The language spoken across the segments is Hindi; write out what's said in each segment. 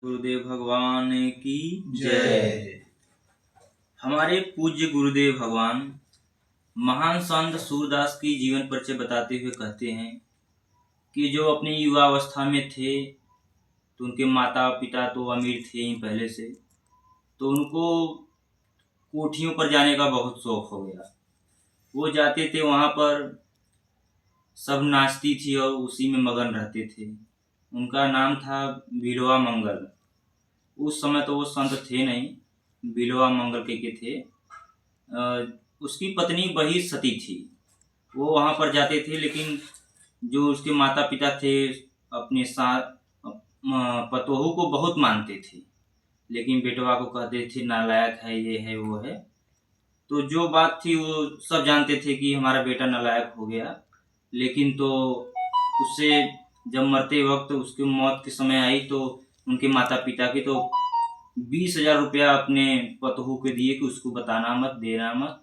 गुरुदेव भगवान की जय। हमारे पूज्य गुरुदेव भगवान महान संत सूरदास की जीवन परिचय बताते हुए कहते हैं कि जो अपनी युवावस्था में थे तो उनके माता पिता तो अमीर थे ही पहले से, तो उनको कोठियों पर जाने का बहुत शौक हो गया। वो जाते थे, वहाँ पर सब नाचती थी और उसी में मगन रहते थे। उनका नाम था बिल्वा मंगल। उस समय तो वो संत थे नहीं, बिल्वा मंगल के थे। उसकी पत्नी वही सती थी। वो वहाँ पर जाते थे, लेकिन जो उसके माता पिता थे अपने साथ पतोहू को बहुत मानते थे, लेकिन बेटवा को कहते थे नालायक है, ये है वो है। तो जो बात थी वो सब जानते थे कि हमारा बेटा नालायक हो गया, लेकिन तो उससे जब मरते वक्त उसकी मौत के समय आई तो उनके माता पिता की तो 20,000 रुपया अपने पतोहू के दिए कि उसको बताना मत, देना मत।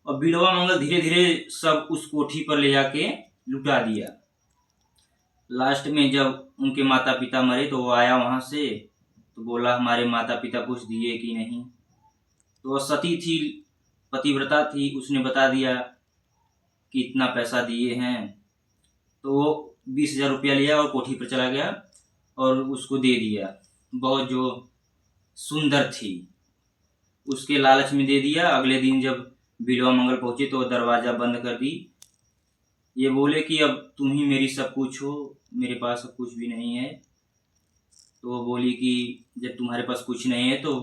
और बिल्वा मंगल धीरे धीरे सब उस कोठी पर ले जाके लुटा दिया। लास्ट में जब उनके माता पिता मरे तो वो आया वहाँ से, तो बोला हमारे माता पिता कुछ दिए कि नहीं। तो वह सती थी, पतिव्रता थी, उसने बता दिया कि इतना पैसा दिए हैं। तो वो 20,000 रुपया लिया और कोठी पर चला गया और उसको दे दिया। बहुत जो सुंदर थी उसके लालच में दे दिया। अगले दिन जब बिल्वा मंगल पहुंचे तो दरवाज़ा बंद कर दी। ये बोले कि अब तुम ही मेरी सब कुछ हो, मेरे पास अब कुछ भी नहीं है। तो वो बोली कि जब तुम्हारे पास कुछ नहीं है तो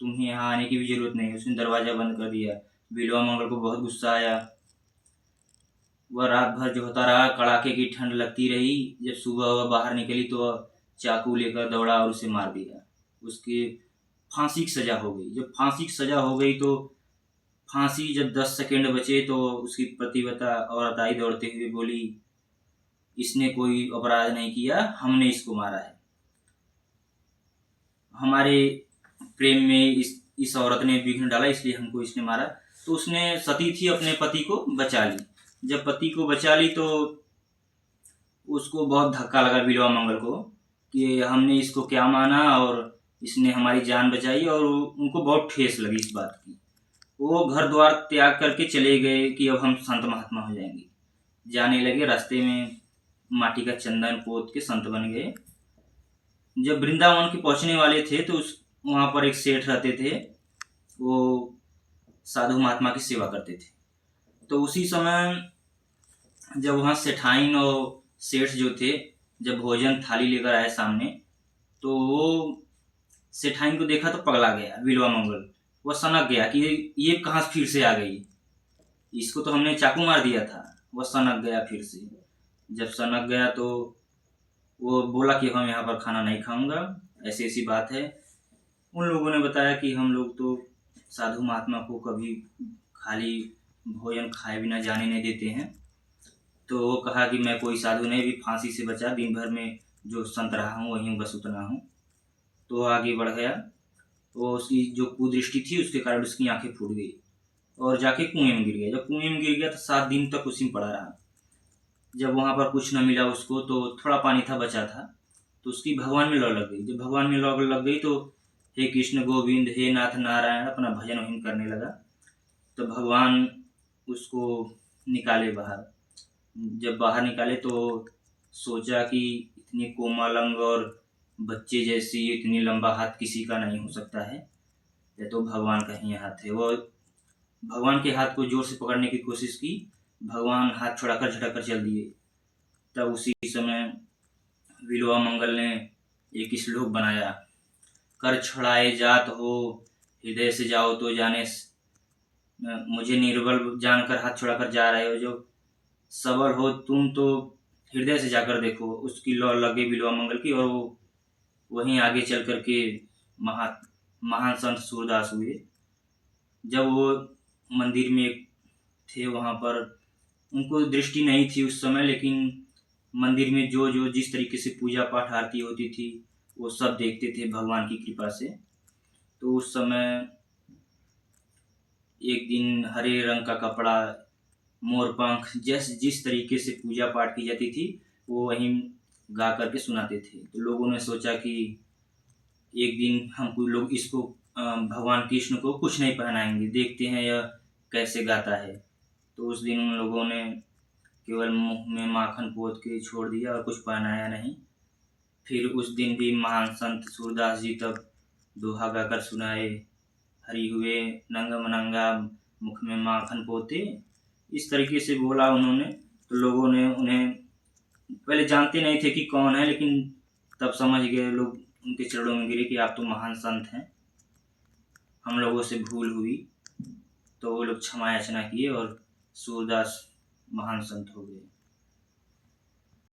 तुम्हें यहाँ आने की भी ज़रूरत नहीं है। उसने दरवाज़ा बंद कर दिया। बिल्वा मंगल को बहुत गुस्सा आया। वह रात भर जो होता रहा, कड़ाके की ठंड लगती रही। जब सुबह वह बाहर निकली तो वह चाकू लेकर दौड़ा और उसे मार दिया। उसकी फांसी की सज़ा हो गई। जब फांसी की सज़ा हो गई तो फांसी जब 10 सेकंड बचे तो उसकी पतिव्रता औरत आई दौड़ते हुए, बोली इसने कोई अपराध नहीं किया, हमने इसको मारा है। हमारे प्रेम में इस औरत ने विघ्न डाला, इसलिए हमको इसने मारा। तो उसने सती थी, अपने पति को बचा ली। जब पति को बचा ली तो उसको बहुत धक्का लगा बिल्वा मंगल को कि हमने इसको क्या माना और इसने हमारी जान बचाई, और उनको बहुत ठेस लगी इस बात की। वो घर द्वार त्याग करके चले गए कि अब हम संत महात्मा हो जाएंगे। जाने लगे, रास्ते में माटी का चंदन पोत के संत बन गए। जब वृंदावन के पहुंचने वाले थे तो वहाँ पर एक सेठ रहते थे, वो साधु महात्मा की सेवा करते थे। तो उसी समय जब वहाँ सेठाइन और सेठ जो थे, जब भोजन थाली लेकर आए सामने, तो वो सेठाइन को देखा तो पगला गया बिल्वा मंगल। वह सनक गया कि ये कहाँ फिर से आ गई, इसको तो हमने चाकू मार दिया था। वह सनक गया फिर से। जब सनक गया तो वो बोला कि हम यहाँ पर खाना नहीं खाऊंगा, ऐसी ऐसी बात है। उन लोगों ने बताया कि हम लोग तो साधु महात्मा को कभी खाली भोजन खाए बिना जाने नहीं देते हैं। तो वो कहा कि मैं कोई साधु नहीं, भी फांसी से बचा, दिन भर में जो संत रहा हूँ वहीं बस उतना हूँ। तो आगे बढ़ गया। तो उसकी जो कुदृष्टि थी उसके कारण उसकी आंखें फूट गई और जाके कुएं में गिर गया। जब कुएं में गिर गया तो 7 दिन तक उसी में पड़ा रहा। जब वहाँ पर कुछ न मिला उसको, तो थोड़ा पानी था बचा था, तो उसकी भगवान में लौ लग गई। जब भगवान में लौ लग गई तो हे कृष्ण गोविंद, हे नाथ नारायण अपना भजन वजन करने लगा। तो भगवान उसको निकाले बाहर। जब बाहर निकाले तो सोचा कि इतनी कोमल अंग और बच्चे जैसी इतनी लंबा हाथ किसी का नहीं हो सकता है, या तो भगवान का ही हाथ है। वो भगवान के हाथ को जोर से पकड़ने की कोशिश की, भगवान हाथ छुड़ाकर झटक कर चल दिए। तब उसी समय बिल्वा मंगल ने एक श्लोक बनाया, कर छुड़ाए जात हो हृदय से जाओ तो जाने, मुझे निर्बल जानकर हाथ छुड़ाकर जा रहे हो, जो सबल हो तुम तो हृदय से जाकर देखो। उसकी लौ लगे बिल्वा मंगल की, और वो वहीं आगे चल करके महान संत सूरदास हुए। जब वो मंदिर में थे वहाँ पर उनको दृष्टि नहीं थी उस समय, लेकिन मंदिर में जो जो जिस तरीके से पूजा पाठ आरती होती थी वो सब देखते थे भगवान की कृपा से। तो उस समय एक दिन हरे रंग का कपड़ा, मोर पंख, जिस तरीके से पूजा पाठ की जाती थी वो वहीं गा करके सुनाते थे। तो लोगों ने सोचा कि एक दिन हमको लोग इसको भगवान कृष्ण को कुछ नहीं पहनाएंगे, देखते हैं यह कैसे गाता है। तो उस दिन उन लोगों ने केवल मुंह में माखन पोत के छोड़ दिया और कुछ पहनाया नहीं। फिर उस दिन भी महान संत सूरदास जी तब दोहा गाकर सुनाए, हरि हुए नंगा मनंगा मुख में माखन पोते, इस तरीके से बोला उन्होंने। तो लोगों ने उन्हें पहले जानते नहीं थे कि कौन है, लेकिन तब समझ गए लोग, उनके चरणों में गिरे कि आप तो महान संत हैं, हम लोगों से भूल हुई। तो वो लोग क्षमा याचना किए और सूरदास महान संत हो गए।